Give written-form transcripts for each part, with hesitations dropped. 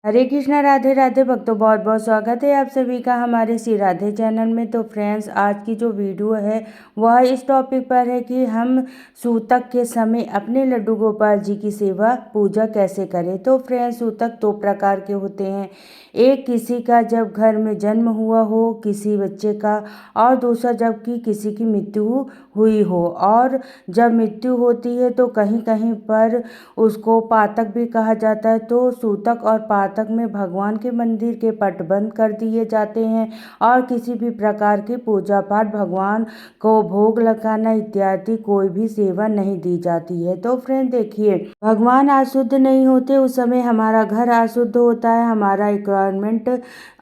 हरे कृष्णा राधे राधे भक्तों, बहुत बहुत स्वागत है आप सभी का हमारे श्री राधे चैनल में। तो फ्रेंड्स, आज की जो वीडियो है वह इस टॉपिक पर है कि हम सूतक के समय अपने लड्डू गोपाल जी की सेवा पूजा कैसे करें। तो फ्रेंड्स, सूतक दो प्रकार के होते हैं। एक किसी का जब घर में जन्म हुआ हो किसी बच्चे का, और दूसरा जबकि किसी की मृत्यु हुई हो। और जब मृत्यु होती है तो कहीं कहीं पर उसको पातक भी कहा जाता है। तो सूतक और पातक में भगवान के मंदिर के पट बंद कर दिए जाते हैं और किसी भी प्रकार की पूजा पाठ, भगवान को भोग लगाना इत्यादि कोई भी सेवा नहीं दी जाती है। तो फ्रेंड देखिए, भगवान अशुद्ध नहीं होते, उस समय हमारा घर अशुद्ध होता है, हमारा इन्वायरमेंट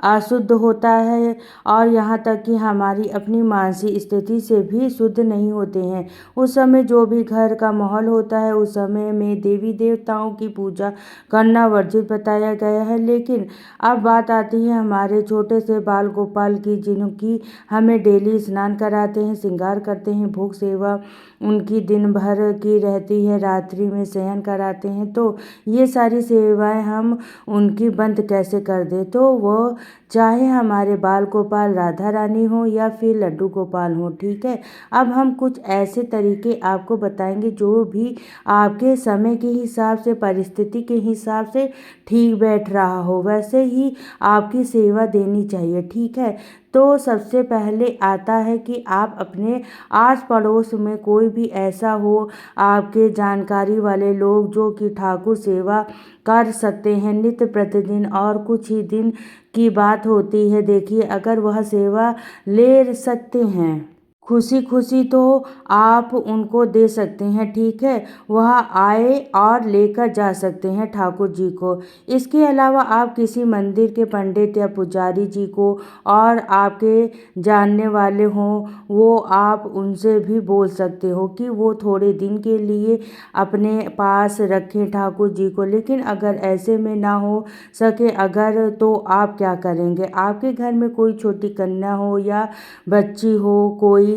अशुद्ध होता है, और यहाँ तक कि हमारी अपनी मानसिक स्थिति से भी शुद्ध नहीं होते हैं। उस समय जो भी घर का माहौल होता है उस समय में देवी देवताओं की पूजा करना वर्जित बताया गया है। लेकिन अब बात आती है हमारे छोटे से बाल गोपाल की, जिनकी हमें डेली स्नान कराते हैं, श्रृंगार करते हैं, भोग सेवा उनकी दिन भर की रहती है, रात्रि में शयन कराते हैं। तो ये सारी सेवाएं हम उनकी बंद कैसे कर दें। तो वो चाहे हमारे बाल गोपाल राधा रानी हो या फिर लड्डू गोपाल हो, ठीक है। अब हम कुछ ऐसे तरीके आपको बताएंगे जो भी आपके समय के हिसाब से, परिस्थिति के हिसाब से ठीक बैठ रहा हो, वैसे ही आपकी सेवा देनी चाहिए, ठीक है। तो सबसे पहले आता है कि आप अपने आस पड़ोस में कोई भी ऐसा हो, आपके जानकारी वाले लोग जो कि ठाकुर सेवा कर सकते हैं नित्य प्रतिदिन, और कुछ ही दिन की बात होती है। देखिए, अगर वह सेवा ले सकते हैं खुशी खुशी तो आप उनको दे सकते हैं, ठीक है। वह आए और लेकर जा सकते हैं ठाकुर जी को। इसके अलावा आप किसी मंदिर के पंडित या पुजारी जी को, और आपके जानने वाले हों, वो आप उनसे भी बोल सकते हो कि वो थोड़े दिन के लिए अपने पास रखें ठाकुर जी को। लेकिन अगर ऐसे में ना हो सके अगर, तो आप क्या करेंगे। आपके घर में कोई छोटी कन्या हो या बच्ची हो, कोई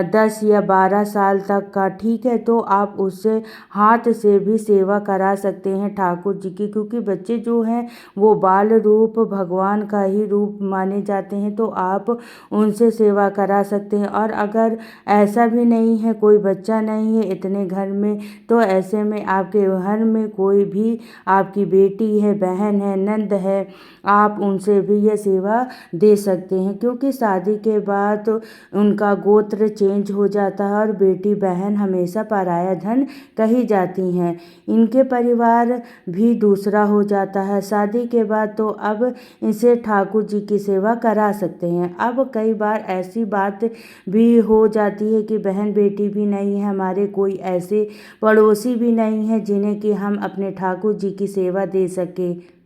10 या 12 साल तक का, ठीक है, तो आप उससे हाथ से भी सेवा करा सकते हैं ठाकुर जी की, क्योंकि बच्चे जो हैं वो बाल रूप भगवान का ही रूप माने जाते हैं। तो आप उनसे सेवा करा सकते हैं। और अगर ऐसा भी नहीं है, कोई बच्चा नहीं है इतने घर में, तो ऐसे में आपके घर में कोई भी आपकी बेटी है, बहन है, नंद है, आप उनसे भी ये सेवा दे सकते हैं। क्योंकि शादी के बाद उनका गोत्र चेंज हो जाता है और बेटी बहन हमेशा पराया धन कही जाती हैं। इनके परिवार भी दूसरा हो जाता है शादी के बाद। तो अब इसे ठाकुर जी की सेवा करा सकते हैं। अब कई बार ऐसी बात भी हो जाती है कि बहन बेटी भी नहीं है, हमारे कोई ऐसे पड़ोसी भी नहीं है जिन्हें कि हम अपने ठाकुर जी की सेवा दे सके।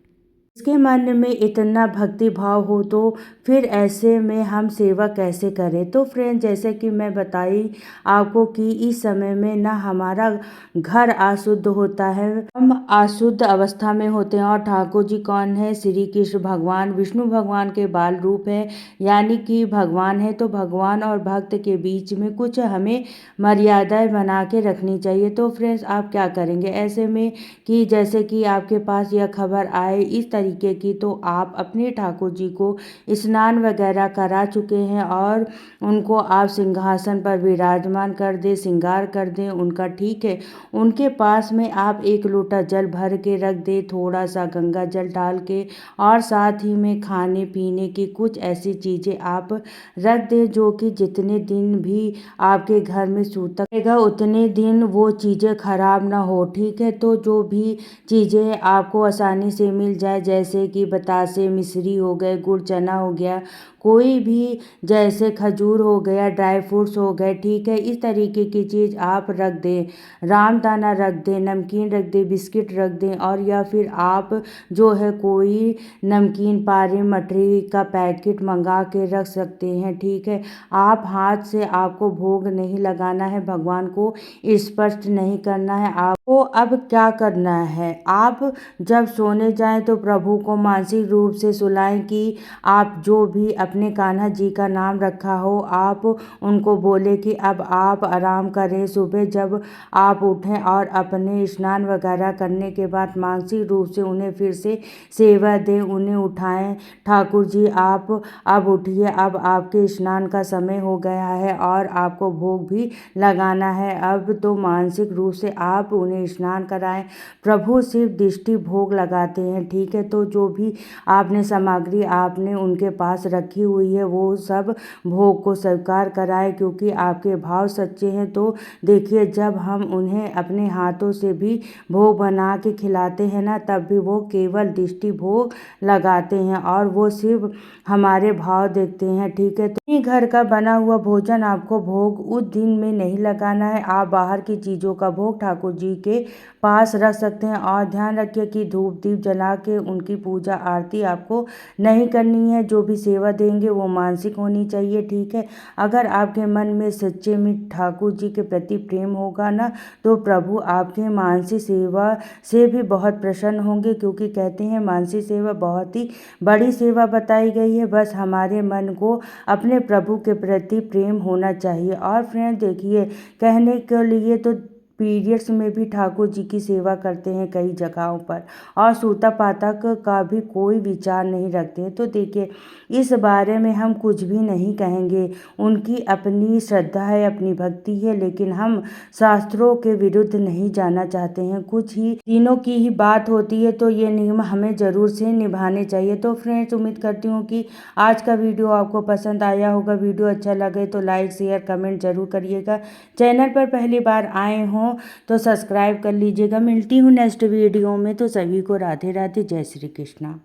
इसके मन में इतना भक्ति भाव हो तो फिर ऐसे में हम सेवा कैसे करें। तो फ्रेंड, जैसे कि मैं बताई आपको कि इस समय में ना हमारा घर अशुद्ध होता है, हम अशुद्ध अवस्था में होते हैं। और ठाकुर जी कौन है? श्री कृष्ण भगवान, विष्णु भगवान के बाल रूप है, यानी कि भगवान है। तो भगवान और भक्त के बीच में कुछ हमें मर्यादाएं बना के रखनी चाहिए। तो फ्रेंड्स, आप क्या करेंगे ऐसे में कि जैसे कि आपके पास यह खबर आए इस तरीके की, तो आप अपने ठाकुर जी को स्नान वगैरह करा चुके हैं और उनको आप सिंहासन पर विराजमान कर दें, श्रृंगार कर दें उनका, ठीक है। उनके पास में आप एक लोटा जल भर के रख दें, थोड़ा सा गंगा जल डाल के, और साथ ही में खाने पीने की कुछ ऐसी चीज़ें आप रख दें जो कि जितने दिन भी आपके घर में सूतक रहेगा उतने दिन वो चीज़ें खराब ना हो, ठीक है। तो जो भी चीज़ें आपको आसानी से मिल जाए, जैसे कि बतासे, मिश्री हो गए, गुड़ चना हो गया, कोई भी जैसे खजूर हो गया, ड्राई फ्रूट्स हो गए, ठीक है, इस तरीके की चीज़ आप रख दें। रामदाना रख दें, नमकीन रख दें, बिस्किट रख दें, और या फिर आप जो है कोई नमकीन पारे मठरी का पैकेट मंगा के रख सकते हैं, ठीक है। आप हाथ से, आपको भोग नहीं लगाना है, भगवान को स्पर्श नहीं करना है। आपको अब क्या करना है, आप जब सोने जाएं तो प्रभु को मानसिक रूप से सुलाएं कि आप जो भी अपने कान्हा जी का नाम रखा हो, आप उनको बोले कि अब आप आराम करें। सुबह जब आप उठें और अपने स्नान वगैरह करने के बाद मानसिक रूप से उन्हें फिर से सेवा दें, उन्हें उठाएं। ठाकुर जी आप अब उठिए, अब आपके स्नान का समय हो गया है और आपको भोग भी लगाना है। अब तो मानसिक रूप से आप उन्हें स्नान कराएं। प्रभु सिर्फ दृष्टि भोग लगाते हैं, ठीक है। तो जो भी आपने सामग्री आपने उनके पास रखी हुई है वो सब भोग को स्वीकार कराएं, क्योंकि आपके भाव सच्चे हैं। तो देखिए, जब हम उन्हें अपने हाथों से भी भोग बना के खिलाते हैं ना, तब भी वो केवल दृष्टि भोग लगाते हैं और वो सिर्फ हमारे भाव देखते हैं, ठीक है। तो घर का बना हुआ भोजन आपको भोग उस दिन में नहीं लगाना है। आप बाहर की चीज़ों का भोग ठाकुर जी के पास रख सकते हैं और ध्यान रखिए कि धूप दीप जला के उनकी पूजा आरती आपको नहीं करनी है। जो भी सेवा देंगे वो मानसिक होनी चाहिए, ठीक है। अगर आपके मन में सच्चे में ठाकुर जी के प्रति प्रेम होगा ना, तो प्रभु आपके मानसिक सेवा से भी बहुत प्रसन्न होंगे, क्योंकि कहते हैं मानसिक सेवा बहुत ही बड़ी सेवा बताई गई है। बस हमारे मन को अपने प्रभु के प्रति प्रेम होना चाहिए। और फ्रेंड देखिए, कहने के लिए तो पीरियड्स में भी ठाकुर जी की सेवा करते हैं कई जगहों पर, और सूता पातक का भी कोई विचार नहीं रखते हैं। तो देखिए, इस बारे में हम कुछ भी नहीं कहेंगे। उनकी अपनी श्रद्धा है, अपनी भक्ति है, लेकिन हम शास्त्रों के विरुद्ध नहीं जाना चाहते हैं। कुछ ही तीनों की ही बात होती है, तो ये नियम हमें ज़रूर से निभाने चाहिए। तो फ्रेंड्स, उम्मीद करती हूँ कि आज का वीडियो आपको पसंद आया होगा। वीडियो अच्छा लगे तो लाइक शेयर कमेंट जरूर करिएगा। चैनल पर पहली बार आए हों तो सब्सक्राइब कर लीजिएगा। मिलती हूँ नेक्स्ट वीडियो में। तो सभी को राधे राधे, जय श्री कृष्णा।